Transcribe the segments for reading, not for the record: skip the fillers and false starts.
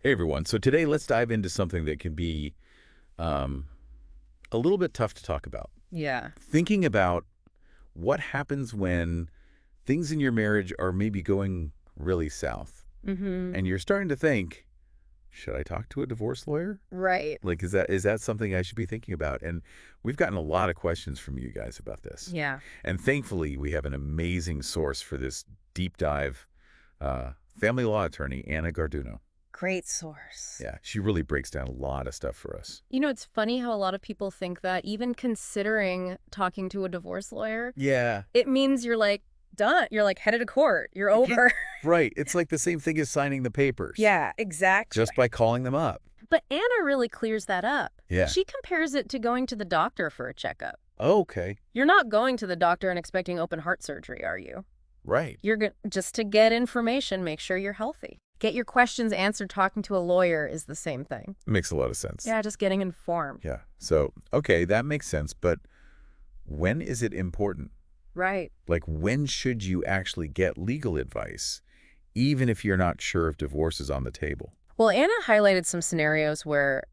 Hey everyone. So today let's dive into something that can be um, a little bit tough to talk about. Yeah. Thinking about what happens when things in your marriage are maybe going really south, Mm-hmm. and you're starting to think, should I talk to a divorce lawyer? Right. Like, is that something I should be thinking about? And we've gotten a lot of questions from you guys about this. Yeah. And thankfully, we have an amazing source for this deep dive, family law attorney, Anna Garduno. Great source. Yeah, she really breaks down a lot of stuff for us. It's funny how a lot of people think that even considering talking to a divorce lawyer, Yeah. it means you're like done. You're like headed to court. You're over. Right. It's like the same thing as signing the papers. Yeah, exactly. Just by calling them up. But Anna really clears that up. Yeah. She compares it to going to the doctor for a checkup. Okay. You're not going to the doctor and expecting open heart surgery, are you? Right. You're just to get information, make sure you're healthy. Get your questions answered talking to a lawyer is the same thing. Makes a lot of sense. Yeah, just getting informed. Yeah. So, okay, that makes sense. But when is it important? Right. Like, when should you actually get legal advice, even if you're not sure if divorce is on the table? Well, Anna highlighted some scenarios where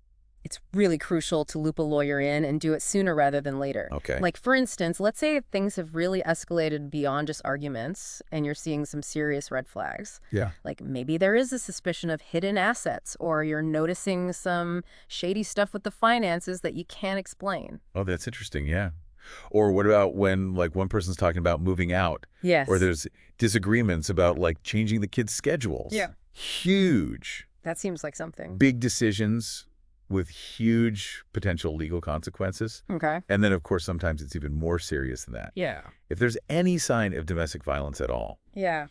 it's really crucial to loop a lawyer in and do it sooner rather than later. Okay. Like, for instance, let's say things have really escalated beyond just arguments and you're seeing some serious red flags. Yeah. Like maybe there is a suspicion of hidden assets or you're noticing some shady stuff with the finances that you can't explain. Oh, that's interesting. Yeah. Or what about when, like, one person's talking about moving out? Yes. Or there's disagreements about, like, changing the kids' schedules. Yeah. Huge. That seems like something. Big decisions with huge potential legal consequences. Okay. And then, of course, sometimes it's even more serious than that. Yeah. If there's any sign of domestic violence at all, Yeah.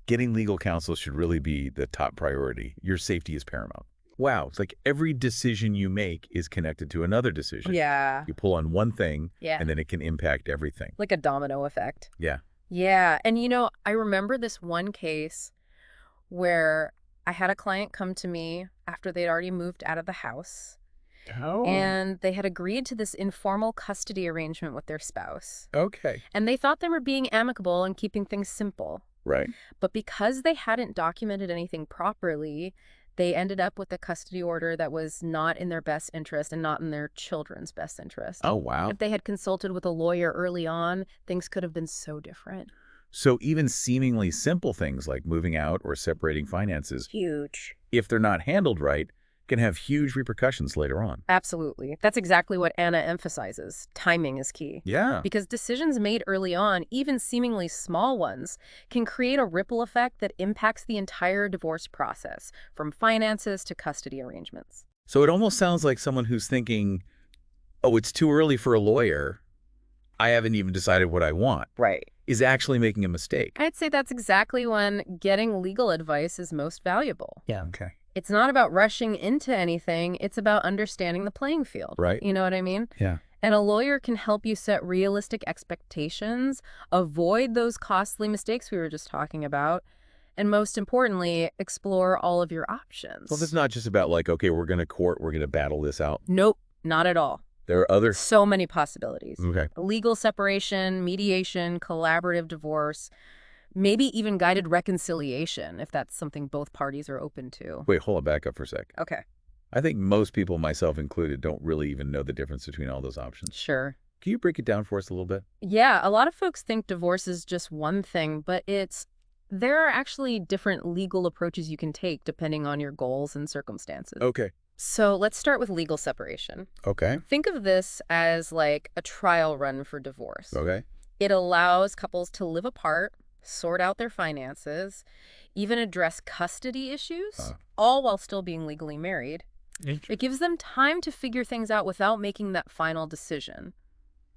getting legal counsel should really be the top priority. Your safety is paramount. Wow, it's like every decision you make is connected to another decision. Yeah. You pull on one thing, Yeah. and then it can impact everything. Like a domino effect. Yeah. Yeah. And I remember this one case where I had a client come to me after they'd already moved out of the house. Oh. And they had agreed to this informal custody arrangement with their spouse. Okay. And they thought they were being amicable and keeping things simple. Right. But because they hadn't documented anything properly, they ended up with a custody order that was not in their best interest and not in their children's best interest. Oh, wow. If they had consulted with a lawyer early on, things could have been so different. So even seemingly simple things like moving out or separating finances, Huge. if they're not handled right, can have huge repercussions later on. Absolutely. That's exactly what Anna emphasizes. Timing is key. Yeah. Because decisions made early on, even seemingly small ones, can create a ripple effect that impacts the entire divorce process, from finances to custody arrangements. So it almost sounds like someone who's thinking, oh, it's too early for a lawyer. I haven't even decided what I want. Right. Is actually making a mistake. I'd say that's exactly when getting legal advice is most valuable. Yeah. Okay. It's not about rushing into anything. It's about understanding the playing field. Right. You know what I mean? Yeah. And a lawyer can help you set realistic expectations, avoid those costly mistakes we were just talking about, and most importantly, explore all of your options. Well, it's not just about like, okay, we're going to court, we're going to battle this out. Nope, not at all. There are other... So many possibilities. Okay. Legal separation, mediation, collaborative divorce, maybe even guided reconciliation, if that's something both parties are open to. Wait, hold on, back up for a sec. Okay. I think most people, myself included, don't really even know the difference between all those options. Sure. Can you break it down for us a little bit? Yeah, a lot of folks think divorce is just one thing, but there are actually different legal approaches you can take depending on your goals and circumstances. Okay. So let's start with legal separation. Okay. Think of this as like a trial run for divorce. Okay. It allows couples to live apart, sort out their finances, even address custody issues, all while still being legally married. It gives them time to figure things out without making that final decision.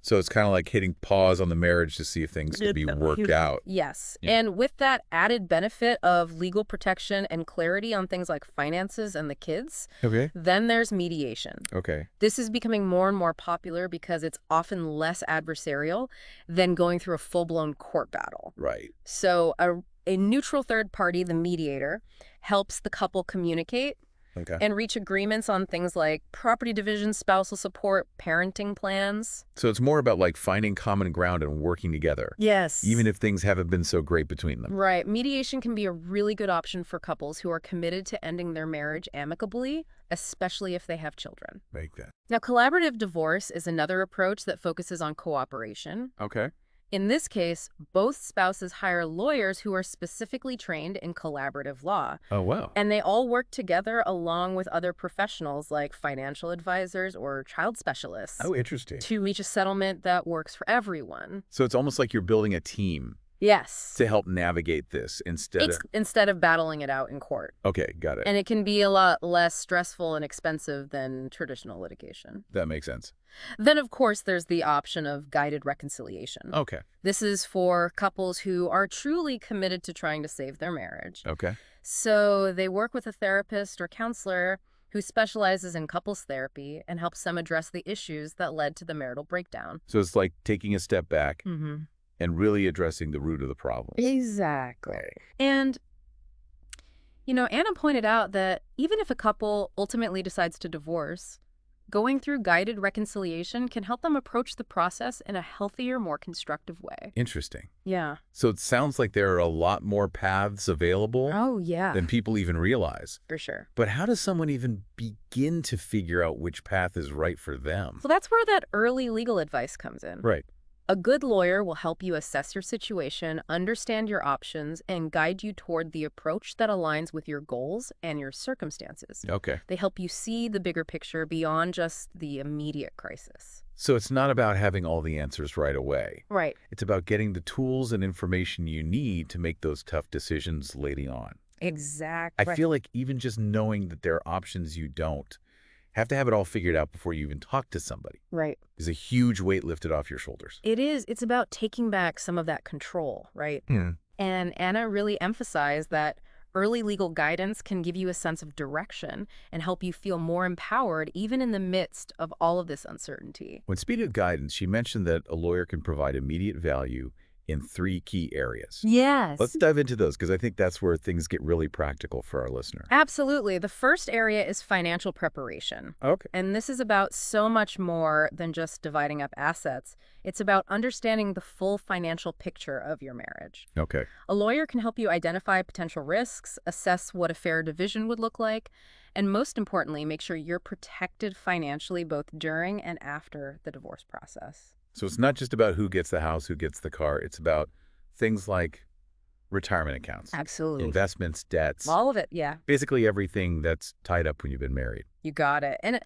So it's kind of like hitting pause on the marriage to see if things can be worked out. Yes. Yeah. And with that added benefit of legal protection and clarity on things like finances and the kids, Okay. then there's mediation. Okay. This is becoming more and more popular because it's often less adversarial than going through a full-blown court battle. Right. So a neutral third party, the mediator, helps the couple communicate, Okay. and reach agreements on things like property division, spousal support, parenting plans. So it's more about like finding common ground and working together, Yes. even if things haven't been so great between them. Right. Mediation can be a really good option for couples who are committed to ending their marriage amicably, especially if they have children. Make that. Now, collaborative divorce is another approach that focuses on cooperation. Okay. In this case, both spouses hire lawyers who are specifically trained in collaborative law. Oh, wow. And they all work together along with other professionals like financial advisors or child specialists Oh, interesting. to reach a settlement that works for everyone. So it's almost like you're building a team Yes. to help navigate this Instead of battling it out in court. Okay, got it. And it can be a lot less stressful and expensive than traditional litigation. That makes sense. Then, of course, there's the option of guided reconciliation. Okay. This is for couples who are truly committed to trying to save their marriage. Okay. So they work with a therapist or counselor who specializes in couples therapy and helps them address the issues that led to the marital breakdown. So it's like taking a step back Mm-hmm. and really addressing the root of the problem. Exactly. And, Anna pointed out that even if a couple ultimately decides to divorce, going through guided reconciliation can help them approach the process in a healthier, more constructive way. Interesting. Yeah. So it sounds like there are a lot more paths available Oh, yeah. than people even realize. For sure. But how does someone even begin to figure out which path is right for them? So that's where that early legal advice comes in. Right. A good lawyer will help you assess your situation, understand your options, and guide you toward the approach that aligns with your goals and your circumstances. Okay. They help you see the bigger picture beyond just the immediate crisis. So it's not about having all the answers right away. Right. It's about getting the tools and information you need to make those tough decisions later on. Exactly. I feel like even just knowing that there are options you don't have to have it all figured out before you even talk to somebody Right. is a huge weight lifted off your shoulders. It is. It's about taking back some of that control, right? Yeah. And Anna really emphasized that early legal guidance can give you a sense of direction and help you feel more empowered even in the midst of all of this uncertainty. When speaking of guidance, she mentioned that a lawyer can provide immediate value in 3 key areas. Yes. Let's dive into those because I think that's where things get really practical for our listener. Absolutely. The first area is financial preparation. Okay. And this is about so much more than just dividing up assets. It's about understanding the full financial picture of your marriage. Okay. A lawyer can help you identify potential risks, assess what a fair division would look like, and most importantly, make sure you're protected financially both during and after the divorce process. So it's not just about who gets the house, who gets the car. It's about things like retirement accounts, Absolutely. investments, debts, All of it, yeah. basically everything that's tied up when you've been married. You got it. And,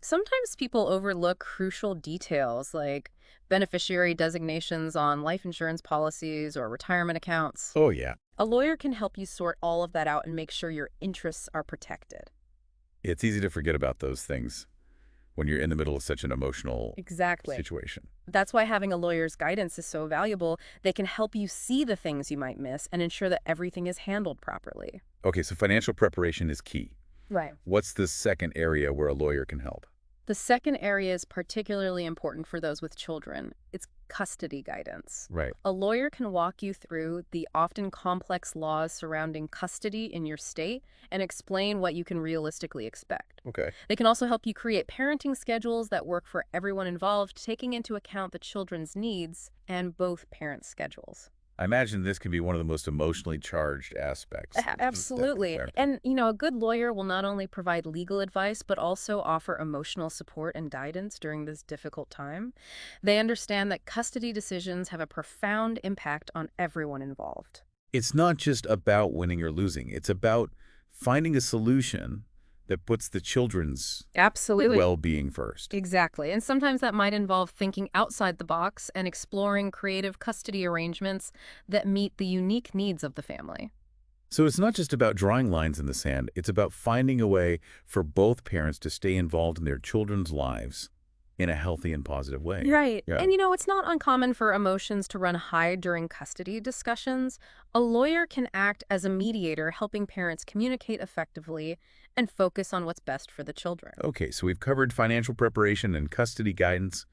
sometimes people overlook crucial details like beneficiary designations on life insurance policies or retirement accounts. Oh, yeah. A lawyer can help you sort all of that out and make sure your interests are protected. It's easy to forget about those things when you're in the middle of such an emotional Exactly. situation. That's why having a lawyer's guidance is so valuable. They can help you see the things you might miss and ensure that everything is handled properly. Okay, so financial preparation is key. Right. What's the second area where a lawyer can help? The second area is particularly important for those with children. It's custody guidance. Right. A lawyer can walk you through the often complex laws surrounding custody in your state and explain what you can realistically expect. Okay. They can also help you create parenting schedules that work for everyone involved, taking into account the children's needs and both parents' schedules. I imagine this can be one of the most emotionally charged aspects. Absolutely. And, a good lawyer will not only provide legal advice, but also offer emotional support and guidance during this difficult time. They understand that custody decisions have a profound impact on everyone involved. It's not just about winning or losing. It's about finding a solution that puts the children's Absolutely. well-being first. Exactly. And sometimes that might involve thinking outside the box and exploring creative custody arrangements that meet the unique needs of the family. So it's not just about drawing lines in the sand. It's about finding a way for both parents to stay involved in their children's lives in a healthy and positive way. Right. Yeah. And, it's not uncommon for emotions to run high during custody discussions. A lawyer can act as a mediator, helping parents communicate effectively and focus on what's best for the children. Okay, so we've covered financial preparation and custody guidance.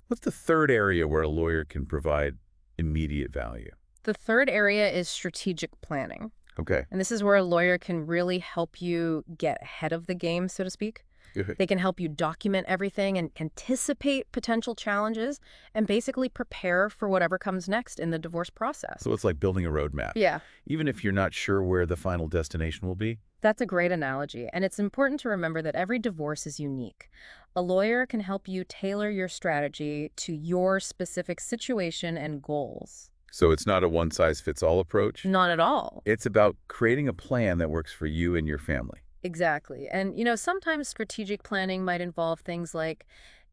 What's the third area where a lawyer can provide immediate value? The third area is strategic planning. Okay. And this is where a lawyer can really help you get ahead of the game, so to speak. Good. They can help you document everything and anticipate potential challenges and basically prepare for whatever comes next in the divorce process. So it's like building a roadmap. Yeah, Even if you're not sure where the final destination will be. that's a great analogy. And it's important to remember that every divorce is unique. A lawyer can help you tailor your strategy to your specific situation and goals. So it's not a one-size-fits-all approach. Not at all. It's about creating a plan that works for you and your family. Exactly. And, sometimes strategic planning might involve things like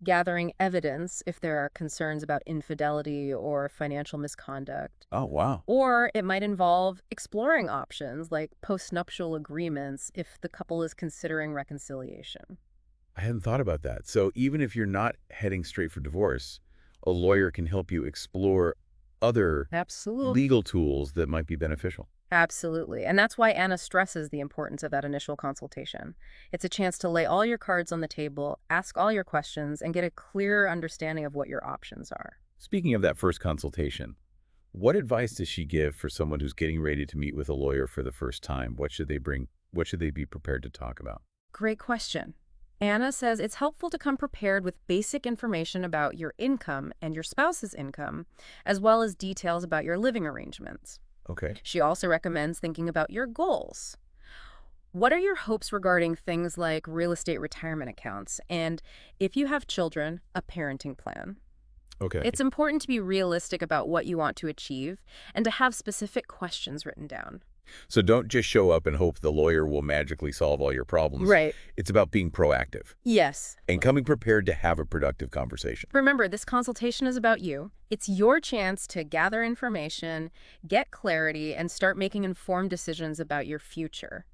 gathering evidence if there are concerns about infidelity or financial misconduct. Oh, wow. Or it might involve exploring options like postnuptial agreements if the couple is considering reconciliation. I hadn't thought about that. So even if you're not heading straight for divorce, a lawyer can help you explore other Absolutely. legal tools that might be beneficial. Absolutely. And that's why Anna stresses the importance of that initial consultation. It's a chance to lay all your cards on the table, ask all your questions, and get a clearer understanding of what your options are. Speaking of that first consultation, what advice does she give for someone who's getting ready to meet with a lawyer for the first time? What should they bring? What should they be prepared to talk about? Great question. Anna says it's helpful to come prepared with basic information about your income and your spouse's income, as well as details about your living arrangements. Okay. She also recommends thinking about your goals. What are your hopes regarding things like real estate retirement accounts? And if you have children, a parenting plan. Okay. It's important to be realistic about what you want to achieve and to have specific questions written down. So don't just show up and hope the lawyer will magically solve all your problems. Right. It's about being proactive Yes. and coming prepared to have a productive conversation. Remember, this consultation is about you. It's your chance to gather information, get clarity, and start making informed decisions about your future.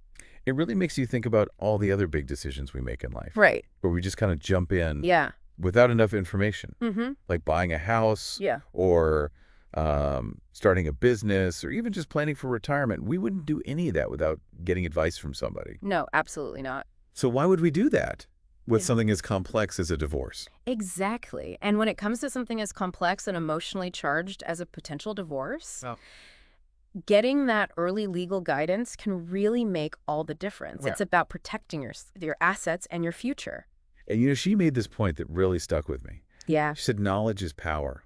It really makes you think about all the other big decisions we make in life, Right. where we just kind of jump in Yeah. without enough information, Mm-hmm. like buying a house Yeah. or starting a business or even just planning for retirement. We wouldn't do any of that without getting advice from somebody. No, absolutely not. So why would we do that with Yeah. something as complex as a divorce? Exactly. And when it comes to something as complex and emotionally charged as a potential divorce, Well, getting that early legal guidance can really make all the difference. Yeah. It's about protecting your assets and your future. and she made this point that really stuck with me. Yeah. She said knowledge is power,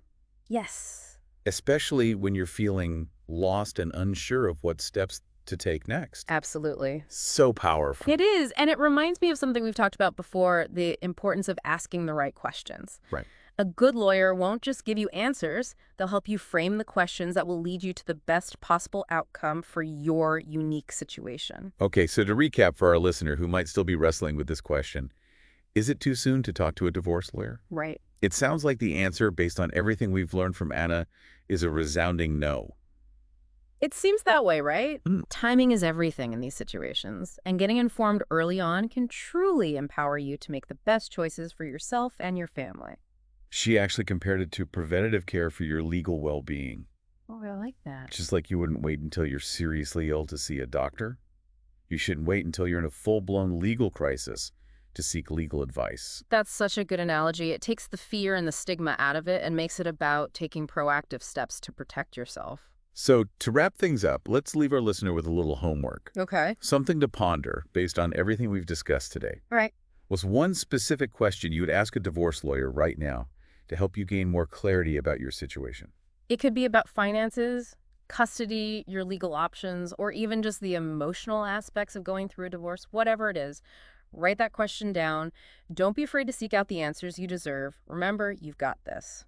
Yes. especially when you're feeling lost and unsure of what steps to take next. Absolutely. So powerful. It is. And it reminds me of something we've talked about before, the importance of asking the right questions. Right. A good lawyer won't just give you answers. They'll help you frame the questions that will lead you to the best possible outcome for your unique situation. Okay, so to recap for our listener who might still be wrestling with this question, is it too soon to talk to a divorce lawyer? Right. It sounds like the answer, based on everything we've learned from Anna, is a resounding no. It seems that way, right? Mm. Timing is everything in these situations, and getting informed early on can truly empower you to make the best choices for yourself and your family. She actually compared it to preventative care for your legal well-being. Oh, I like that. Just like you wouldn't wait until you're seriously ill to see a doctor, you shouldn't wait until you're in a full-blown legal crisis to seek legal advice. That's such a good analogy. It takes the fear and the stigma out of it and makes it about taking proactive steps to protect yourself. So to wrap things up, let's leave our listener with a little homework. Okay. Something to ponder based on everything we've discussed today. All right. What's one specific question you would ask a divorce lawyer right now to help you gain more clarity about your situation? It could be about finances, custody, your legal options, or even just the emotional aspects of going through a divorce, whatever it is. Write that question down. Don't be afraid to seek out the answers you deserve. Remember, you've got this.